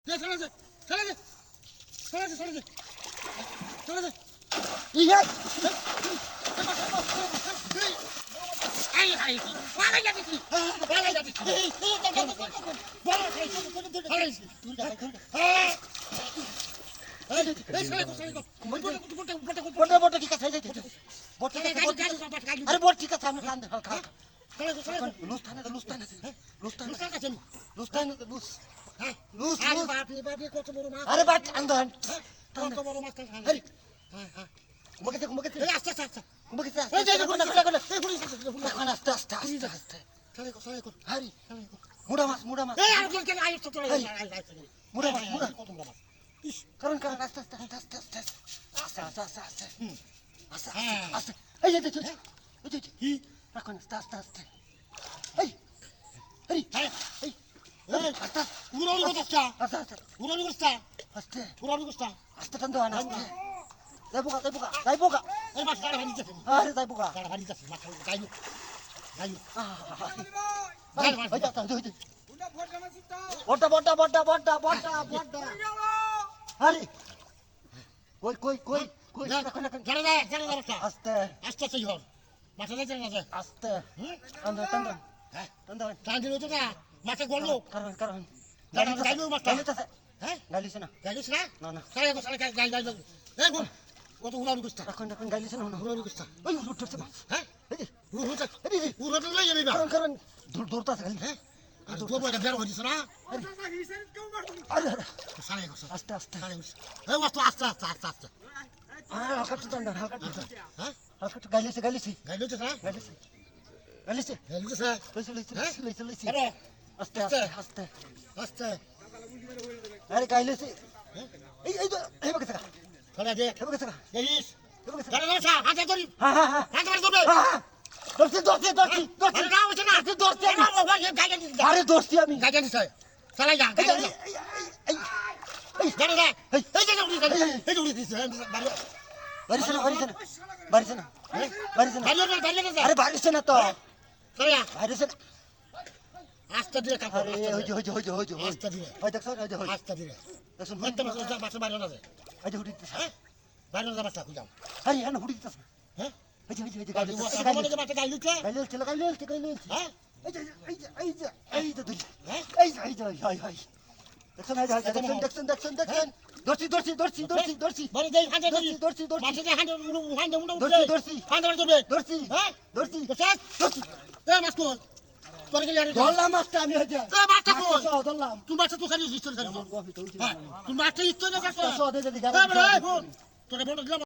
দে চলে দে চলে দে চলে দে চলে দে চলে দে ইয়া আই আই মারা যাবি তুই মারা যাবি তুই বড় খাই আরে তুই হ্যাঁ এই চলে চলে বড় বড় ঠিক আছে বড় ঠিক আছে আরে বড় ঠিক আছে আমি কান দে খা চলে চলে লুস্তান লুস হ্যাঁ লুস আরে বাপরে কত বড় মাছ আরে বাট আন্দান কত বড় মাছ আরে হ্যাঁ হ্যাঁ কুমকে এই আস্তে আস্তে কুমকে এই যে এই পুলিশ এখন আস্তে আস্তে আস্তে চলে কর হারি চলে কর মুড়া মাছ এই আর কে আই তো চলে মুড়া মাছ কত বড় মাছ কারণ আস্তে আস্তে আস্তে আস্তে আস্তে আস্তে আস্তে আস্তে আস্তে হ্যাঁ আস্তে এই যে এই কি এখন আস্তে আস্তে আস্তে এই এই হ্যাঁ এই এই আস্তে উড়ানি করছটা আস্তে আস্তে উড়ানি করছটা আস্তে উড়ানি করছটা আস্তে টান দাও না আস্তে যাই পোকা এই মাছ গাড়ি ভাড়ি যাচ্ছে আরে যাই পোকা গাড়ি ভাড়ি যাচ্ছে মাছ গাইলো গাইলো ওই যা তাই বড়টা বড়টা বড়টা বড়টা বড়টা বড়টা আরে কই জানা যায় আস্তে আস্তে আস্তে হল মাছ যাচ্ছে না যায় আস্তে টান দাও হ্যাঁ টান দাও টান দিল তো না মাছে গড়লো কারণ গাইলো মাছটা গালিতেছে হ্যাঁ গালিছে না গাইলিস না না না সাড়ে গাইলো এই গুণ কত উড়ানি করছটা এখন গালিছে না উড়ানি করছটা ওই উঠছে মাছ হ্যাঁ এই যে উড়ানি লই যাবি না কারণ দৌড়তাছে খালি হ্যাঁ আর দুটো বইটা বের হইছে না আরে সাড়ে গেছে আস্তে আস্তে সাড়ে গেছে এই মাছ তো আস্তে আস্তে আস্তে আস্তে হালকা টান দাও হালকা হ্যাঁ হালকা গালিছে গাইলো তো না গালিছে গাইলো তো লইছে আরে আস্তে আস্তে আস্তে আস্তে আরে গাইলেছে এই তো এই বকে থাকা চলে দে এই বকে থাকা দেখিস এই বকে থাকা গাড়ি ধরছা হাতে ধরি হ্যাঁ হাতে ধরি ধরবে দর্শি আরে না হচ্ছে না দর্শি না বাবা গাড়ি দিস আরে দর্শি আমি গাড়ি দিস চালাই যা গাড়ি যা গাড়ি যা এই যে উড়ি গাড়ি এই যে উড়ি দিস বাড়ি বাড়িছে না বাড়ি না আরে বাড়িছে না তো চলে যা বাড়িছে না আস্তে দিয়ে কাপড় আরে হই আস্তে দিয়ে ওই দেখছ ওই আস্তে দিয়ে দেখছ একটা মাছ বাড়ি না যায় ওই যে হুড়ি দিতেছ হ্যাঁ বাড়ি না যাবা খুঁজাম আরে হ্যাঁ হুড়ি দিতেছ হ্যাঁ ওই যে গাড়ি আমাদের মাঠে গাড়ি দিচ্ছে গাইলে হ্যাঁ এই যে দুই হ্যাঁ এই দেখছেন দর্শি বাড়ি দেই হাঁটে ধরি দর্শি মাঠে যে হাঁটে উড়ে দর্শি হাঁটে বাড়ি ধরবে দর্শি হ্যাঁ দর্শি দর্শি এই মাছ কই তোর গেলি আর ধরলাম মাছটা আমি হইছে এই মাছটা কই ধরলাম তুই মাছটা তো খালি ইস্টোরি খালি হ্যাঁ তুই মাছটা ইস্টোরি না দে এই বড় এই ফোন তোরে বড় দিলাম